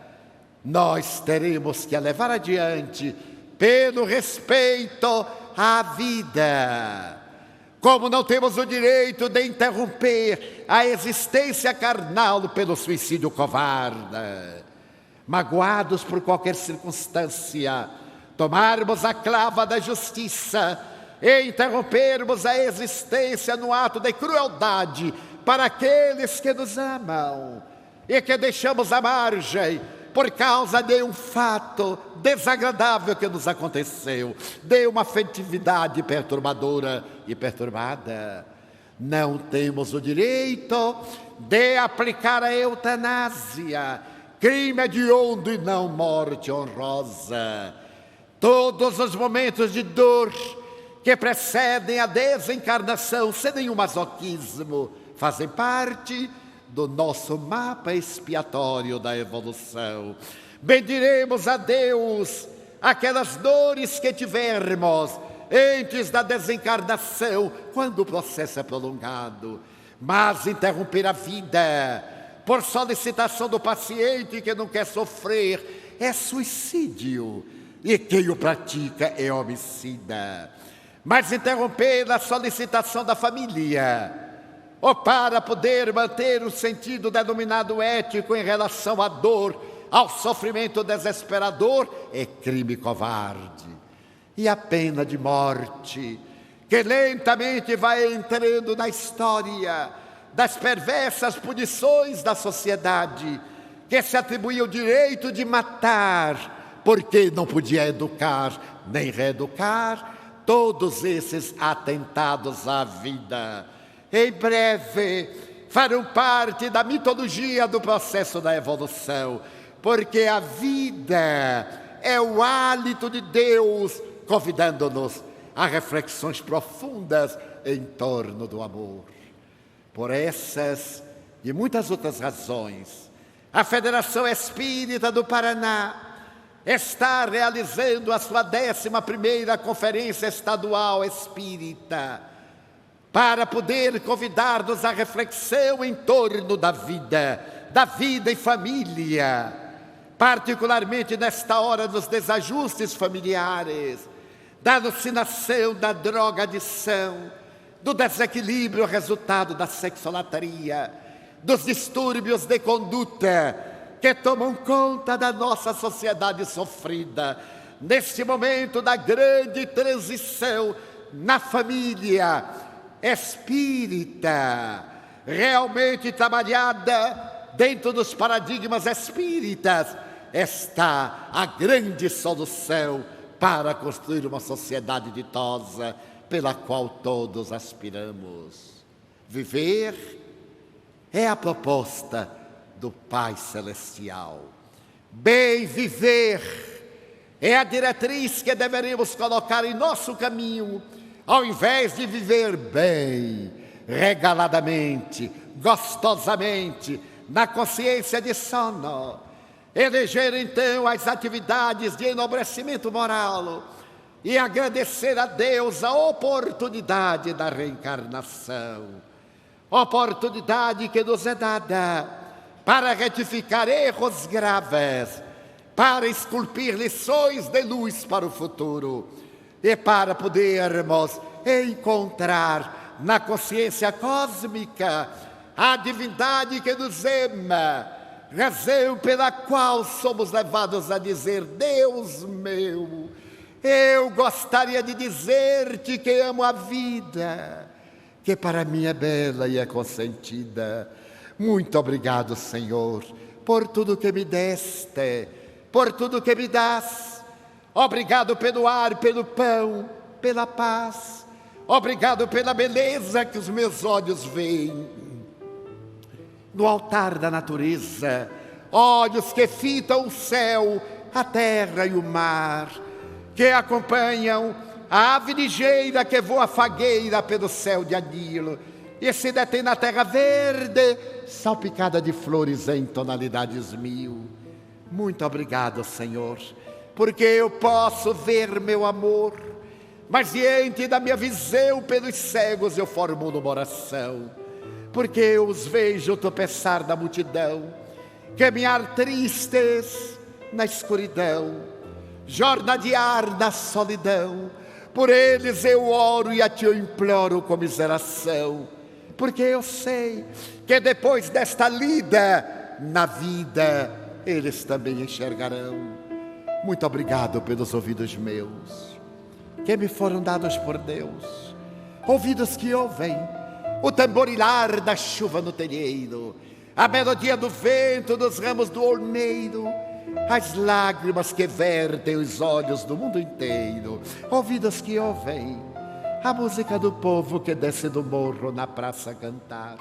nós teremos que a levar adiante pelo respeito à vida. Como não temos o direito de interromper a existência carnal pelo suicídio covarde, magoados por qualquer circunstância, tomarmos a clava da justiça e interrompermos a existência no ato de crueldade para aqueles que nos amam e que deixamos à margem por causa de um fato desagradável que nos aconteceu, de uma afetividade perturbadora e perturbada. Não temos o direito de aplicar a eutanásia, crime hediondo e não morte honrosa. Todos os momentos de dor que precedem a desencarnação, sem nenhum masoquismo, fazem parte do nosso mapa expiatório da evolução. Bendiremos a Deus aquelas dores que tivermos antes da desencarnação, quando o processo é prolongado. Mas interromper a vida por solicitação do paciente que não quer sofrer é suicídio, e quem o pratica é homicida. Mas interromper a solicitação da família, ou para poder manter o sentido denominado ético em relação à dor, ao sofrimento desesperador, é crime covarde. E a pena de morte, que lentamente vai entrando na história das perversas punições da sociedade, que se atribuía o direito de matar, porque não podia educar nem reeducar, todos esses atentados à vida, em breve, farão parte da mitologia do processo da evolução, porque a vida é o hálito de Deus, convidando-nos a reflexões profundas em torno do amor. Por essas e muitas outras razões, a Federação Espírita do Paraná está realizando a sua 11ª Conferência Estadual Espírita, para poder convidar-nos à reflexão em torno da vida e família, particularmente nesta hora dos desajustes familiares, da alucinação, da drogadição, do desequilíbrio resultado da sexolatria, dos distúrbios de conduta que tomam conta da nossa sociedade sofrida, neste momento da grande transição na família espírita, realmente trabalhada dentro dos paradigmas espíritas, está a grande solução para construir uma sociedade ditosa, pela qual todos aspiramos. Viver é a proposta do Pai Celestial. Bem viver é a diretriz que deveríamos colocar em nosso caminho, ao invés de viver bem, regaladamente, gostosamente, na consciência de sono. Eleger então as atividades de enobrecimento moral e agradecer a Deus a oportunidade da reencarnação. Oportunidade que nos é dada para retificar erros graves, para esculpir lições de luz para o futuro e para podermos encontrar na consciência cósmica a divindade que nos ama, razão pela qual somos levados a dizer: Deus meu, eu gostaria de dizer-te que amo a vida, que para mim é bela e é consentida. Muito obrigado, Senhor, por tudo que me deste, por tudo que me dás. Obrigado pelo ar, pelo pão, pela paz. Obrigado pela beleza que os meus olhos veem. No altar da natureza, olhos que fitam o céu, a terra e o mar, que acompanham a ave ligeira que voa fagueira pelo céu de anil e se detém na terra verde, salpicada de flores em tonalidades mil. Muito obrigado, Senhor, porque eu posso ver meu amor, mas diante da minha visão pelos cegos eu formulo uma oração, porque eu os vejo tropeçar na multidão, caminhar tristes na escuridão, jornadear na solidão. Por eles eu oro e a ti eu imploro comiseração, porque eu sei que depois desta lida na vida, eles também enxergarão. Muito obrigado pelos ouvidos meus, que me foram dados por Deus, ouvidos que ouvem o tamborilar da chuva no telheiro, a melodia do vento nos ramos do olmeiro, as lágrimas que vertem os olhos do mundo inteiro, ouvidos que ouvem a música do povo que desce do morro na praça cantar,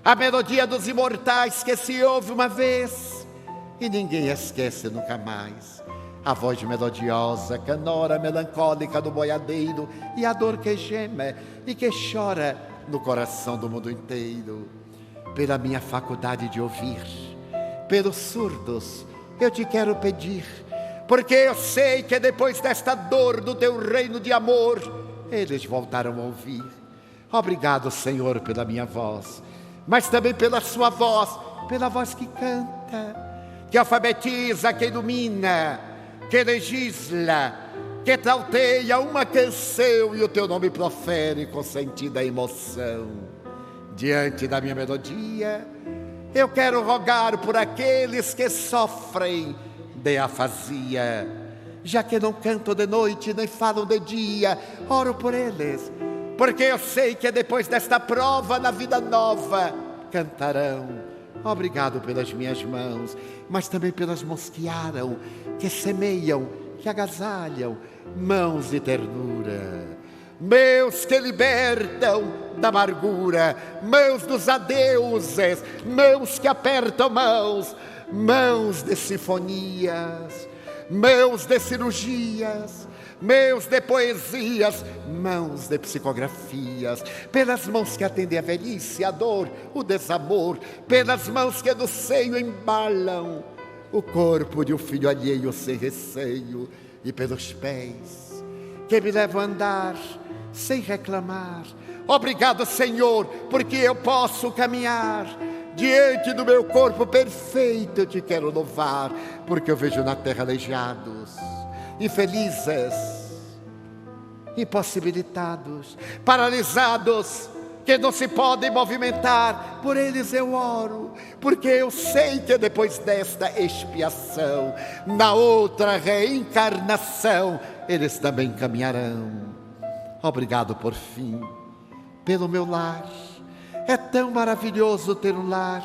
a melodia dos imortais que se ouve uma vez e ninguém esquece nunca mais, a voz melodiosa, canora, melancólica do boiadeiro e a dor que geme e que chora no coração do mundo inteiro. Pela minha faculdade de ouvir, pelos surdos, eu te quero pedir, porque eu sei que depois desta dor do teu reino de amor, eles voltaram a ouvir. Obrigado, Senhor, pela minha voz, mas também pela sua voz, pela voz que canta, que alfabetiza, que ilumina, que legisla, que trauteia uma canção e o teu nome profere com sentida emoção. Diante da minha melodia, eu quero rogar por aqueles que sofrem de afasia, já que não cantam de noite nem falam de dia, oro por eles, porque eu sei que depois desta prova na vida nova cantarão. Obrigado pelas minhas mãos, mas também pelas mãos que aram, que semeiam, que agasalham, mãos de ternura, mãos que libertam da amargura, mãos dos adeuses, mãos que apertam mãos, mãos de sinfonias, mãos de cirurgias, mãos de poesias, mãos de psicografias, pelas mãos que atendem a velhice, a dor, o desamor, pelas mãos que do seio embalam o corpo de um filho alheio sem receio, e pelos pés que me levam a andar sem reclamar. Obrigado, Senhor, porque eu posso caminhar diante do meu corpo perfeito. Eu te quero louvar, porque eu vejo na terra aleijados, infelizes, impossibilitados, paralisados, que não se podem movimentar. Por eles eu oro, porque eu sei que depois desta expiação, na outra reencarnação, eles também caminharão. Obrigado por fim, pelo meu lar. É tão maravilhoso ter um lar.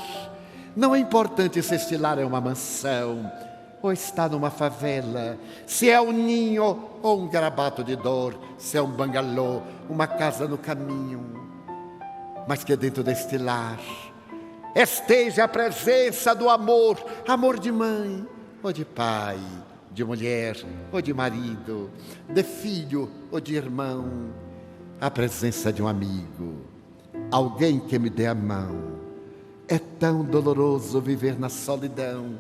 Não é importante se este lar é uma mansão, ou está numa favela, se é um ninho ou um garabato de dor, se é um bangalô, uma casa no caminho. Mas que dentro deste lar esteja a presença do amor, amor de mãe ou de pai, de mulher ou de marido, de filho ou de irmão, a presença de um amigo, alguém que me dê a mão. É tão doloroso viver na solidão,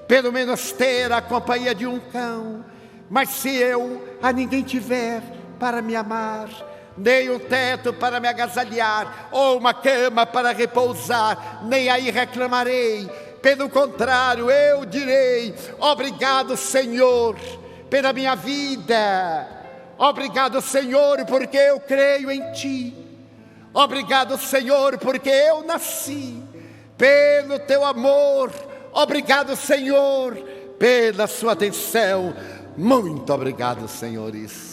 pelo menos ter a companhia de um cão. Mas se eu a ninguém tiver para me amar, nem um teto para me agasalhar, ou uma cama para repousar, nem aí reclamarei. Pelo contrário, eu direi: obrigado, Senhor, pela minha vida. Obrigado, Senhor, porque eu creio em Ti. Obrigado, Senhor, porque eu nasci pelo Teu amor. Obrigado, Senhor, pela Sua atenção. Muito obrigado, senhores.